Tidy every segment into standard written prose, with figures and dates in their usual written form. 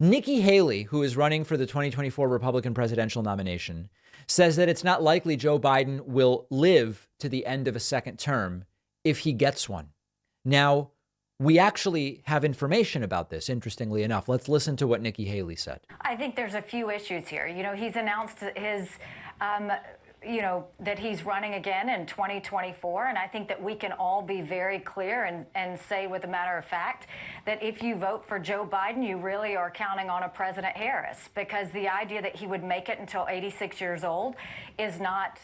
Nikki Haley, who is running for the 2024 Republican presidential nomination, says that it's not likely Joe Biden will live to the end of a second term if he gets one. Now, we actually have information about this, interestingly enough. Let's listen to what Nikki Haley said. I think there's a few issues here. He's announced his, that he's running again in 2024. And I think that we can all be very clear and say with a matter of fact that if you vote for Joe Biden, you really are counting on a President Harris, because the idea that he would make it until 86 years old is not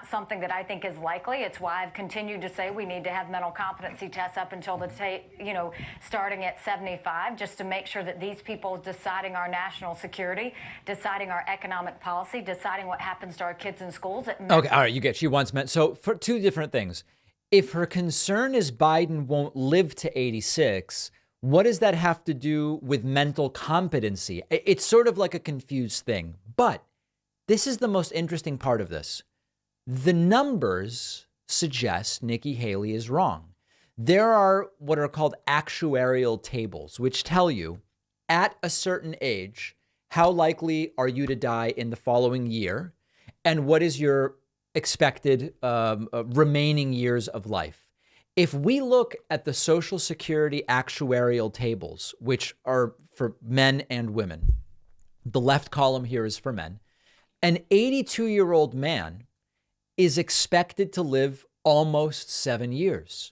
something that I think is likely. It's why I've continued to say we need to have mental competency tests up until starting at 75, just to make sure that these people deciding our national security, deciding our economic policy, deciding what happens to our kids in schools. Okay, all right, she wants men. So for two different things. If her concern is Biden won't live to 86, what does that have to do with mental competency? It's sort of like a confused thing, but this is the most interesting part of this. The numbers suggest Nikki Haley is wrong. There are what are called actuarial tables, which tell you at a certain age, how likely are you to die in the following year, and what is your expected remaining years of life. If we look at the Social Security actuarial tables, which are for men and women, the left column here is for men, an 82-year-old man is expected to live almost 7 years.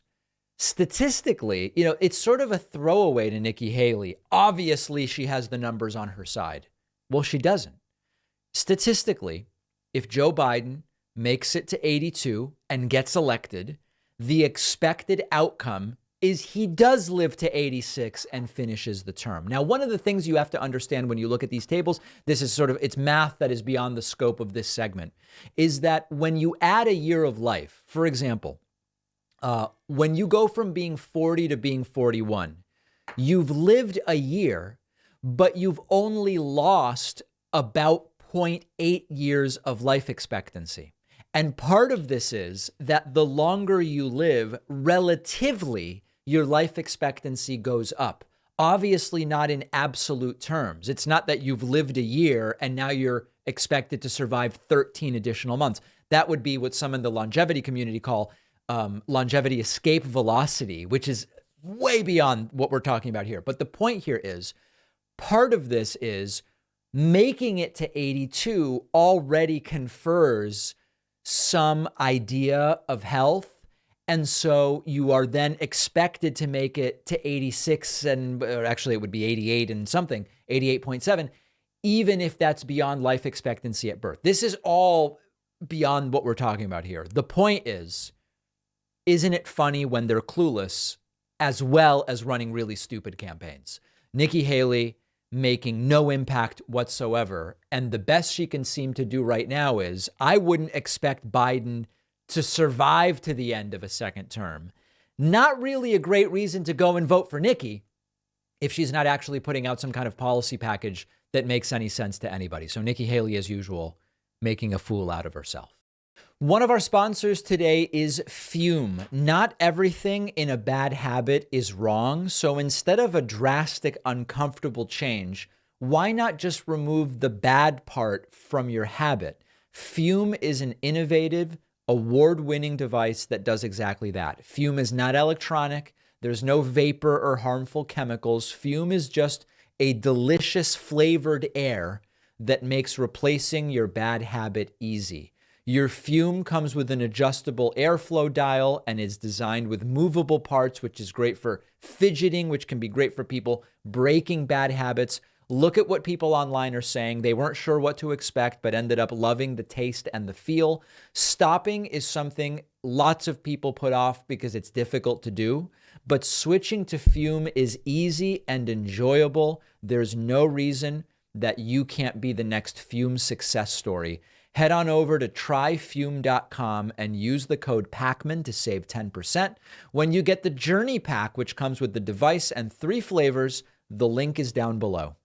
Statistically, it's sort of a throwaway to Nikki Haley. Obviously, she has the numbers on her side. Well, she doesn't. Statistically, if Joe Biden makes it to 82 and gets elected, the expected outcome is he does live to 86 and finishes the term. Now, one of the things you have to understand when you look at these tables, this is it's math that is beyond the scope of this segment, is that when you add a year of life, for example, when you go from being 40 to being 41, you've lived a year, but you've only lost about 0.8 years of life expectancy. And part of this is that the longer you live, relatively, your life expectancy goes up. Obviously not in absolute terms. It's not that you've lived a year and now you're expected to survive 13 additional months. That would be what some in the longevity community call longevity escape velocity, which is way beyond what we're talking about here. But the point here is, part of this is making it to 82 already confers some idea of health. And so you are then expected to make it to 86 or actually it would be 88 and something, 88.7, even if that's beyond life expectancy at birth. This is all beyond what we're talking about here. The point is, isn't it funny when they're clueless as well as running really stupid campaigns? Nikki Haley making no impact whatsoever. And the best she can seem to do right now is, I wouldn't expect Biden to survive to the end of a second term. Not really a great reason to go and vote for Nikki if she's not actually putting out some kind of policy package that makes any sense to anybody. So Nikki Haley, as usual, making a fool out of herself. One of our sponsors today is Fume. Not everything in a bad habit is wrong. So instead of a drastic, uncomfortable change, why not just remove the bad part from your habit? Fume is an innovative, award-winning device that does exactly that. Fume is not electronic. There's no vapor or harmful chemicals. Fume is just a delicious flavored air that makes replacing your bad habit easy. Your Fume comes with an adjustable airflow dial and is designed with movable parts, which is great for fidgeting, which can be great for people breaking bad habits. Look at what people online are saying. They weren't sure what to expect, but ended up loving the taste and the feel. Stopping is something lots of people put off because it's difficult to do, but switching to Fume is easy and enjoyable. There's no reason that you can't be the next Fume success story. Head on over to tryfume.com and use the code PACMAN to save 10%. When you get the Journey Pack, which comes with the device and 3 flavors, the link is down below.